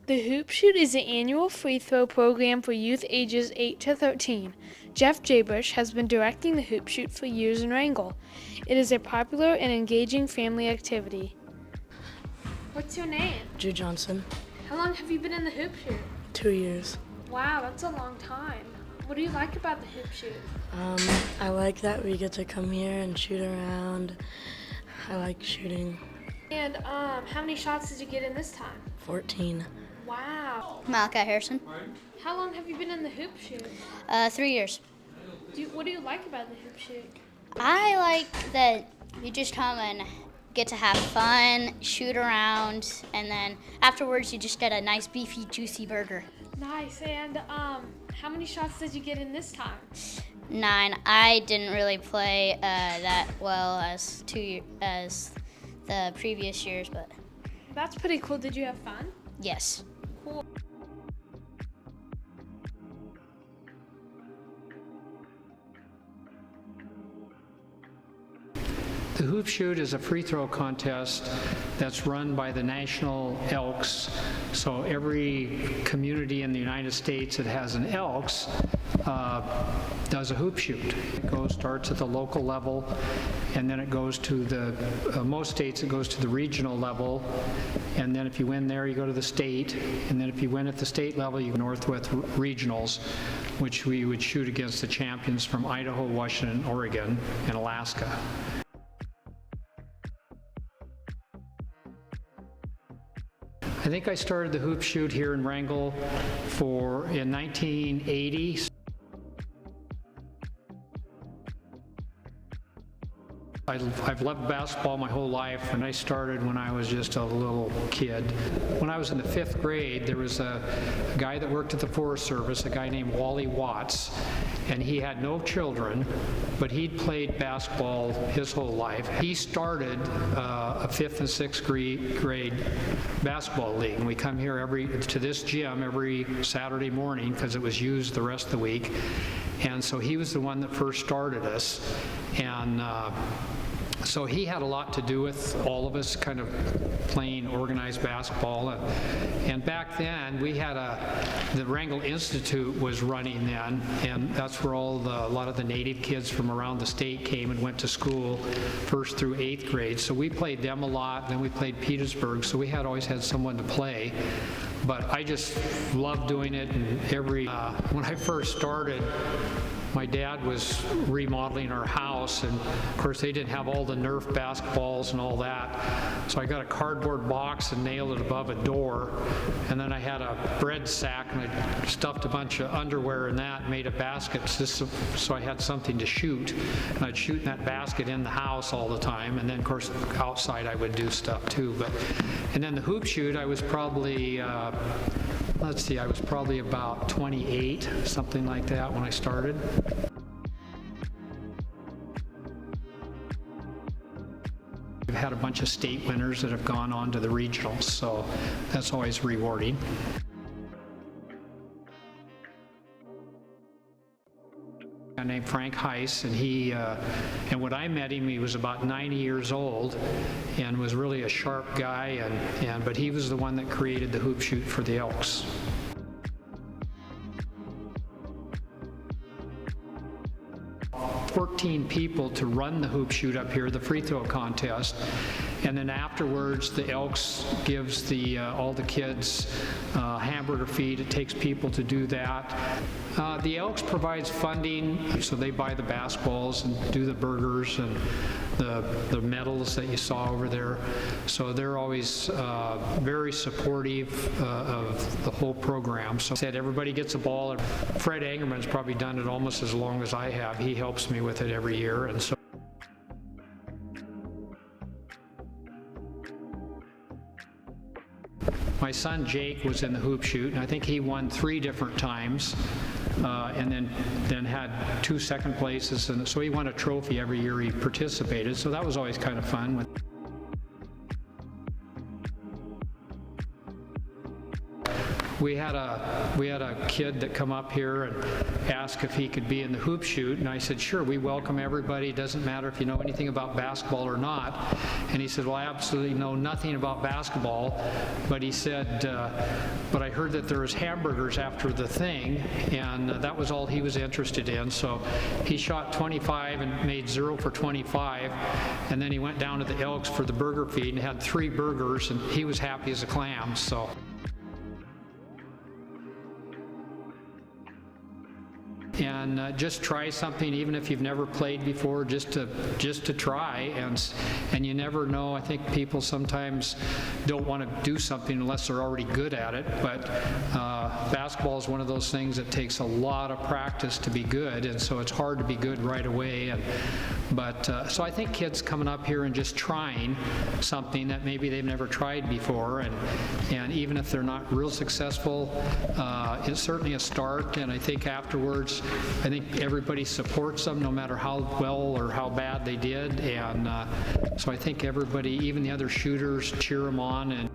The Hoop Shoot is an annual free throw program for youth ages 8 to 13. Jeff Jabush has been directing the Hoop Shoot for years in Wrangell. It is a popular and engaging family activity. What's your name? Drew Johnson. How long have you been in the Hoop Shoot? 2 years. Wow, that's a long time. What do you like about the Hoop Shoot? I like that we get to come here and shoot around. I like shooting. And how many shots did you get in this time? 14. Wow. Malachi Harrison. How long have you been in the Hoop Shoot? 3 years. What do you like about the Hoop Shoot? I like that you just come and get to have fun, shoot around, and then afterwards you just get a nice beefy, juicy burger. Nice. And how many shots did you get in this time? 9. I didn't really play that well as the previous years, but that's pretty cool. Did you have fun? yes. Cool. The Hoop Shoot is a free throw contest that's run by the National Elks. So every community in the United States that has an Elks does a Hoop Shoot. It starts at the local level, and then it goes to most states it goes to the regional level, and then if you win there you go to the state, and then if you win at the state level you go north with regionals, which we would shoot against the champions from Idaho, Washington, Oregon, and Alaska. I think I started the Hoop Shoot here in Wrangell in 1980. I've loved basketball my whole life, and I started when I was just a little kid. When I was in the 5th grade, there was a guy that worked at the Forest Service, a guy named Wally Watts, and he had no children, but he'd played basketball his whole life. He started a 5th and 6th grade basketball league, and we come here to this gym every Saturday morning because it was used the rest of the week. And so he was the one that first started us, and so he had a lot to do with all of us kind of playing organized basketball. And back then, we had the Wrangell Institute was running then, and that's where a lot of the native kids from around the state came and went to school 1st through 8th grade. So we played them a lot, then we played Petersburg, so we always had someone to play. But I just loved doing it, and when I first started, my dad was remodeling our house, and of course they didn't have all the Nerf basketballs and all that. So I got a cardboard box and nailed it above a door, and then I had a bread sack and I stuffed a bunch of underwear in that and made a basket just so I had something to shoot. And I'd shoot in that basket in the house all the time, and then of course outside I would do stuff too. And then the Hoop Shoot, I was probably I was probably about 28, something like that when I started. We've had a bunch of state winners that have gone on to the regionals, so that's always rewarding. A guy named Frank Heiss, and when I met him, he was about 90 years old and was really a sharp guy, but he was the one that created the Hoop Shoot for the Elks. $14 people to run the Hoop Shoot up here, the free throw contest, and then afterwards the Elks gives all the kids hamburger feed. It takes people to do that. The Elks provides funding, so they buy the basketballs and do the burgers and the medals that you saw over there. So they're always very supportive of the whole program. So I said everybody gets a ball. Fred Angerman's probably done it almost as long as I have. He helps me with it every year, and so my son Jake was in the Hoop Shoot, and I think he won 3 different times, and then had 2 second places, and so he won a trophy every year he participated. So that was always kind of fun. we had a kid that come up here and asked if he could be in the hoop shoot, and I said, sure, we welcome everybody. It doesn't matter if you know anything about basketball or not. And he said, well, I absolutely know nothing about basketball, but he said, but I heard that there was hamburgers after the thing, and that was all he was interested in. So he shot 25 and made 0 for 25, and then he went down to the Elks for the burger feed and had 3 burgers, and he was happy as a clam. So. And just try something, even if you've never played before, just to try, and you never know. I think people sometimes don't want to do something unless they're already good at it, but basketball is one of those things that takes a lot of practice to be good, and so it's hard to be good right away. So I think kids coming up here and just trying something that maybe they've never tried before, and even if they're not real successful, it's certainly a start, and I think afterwards, I think everybody supports them no matter how well or how bad they did, and so I think everybody, even the other shooters, cheer them on. And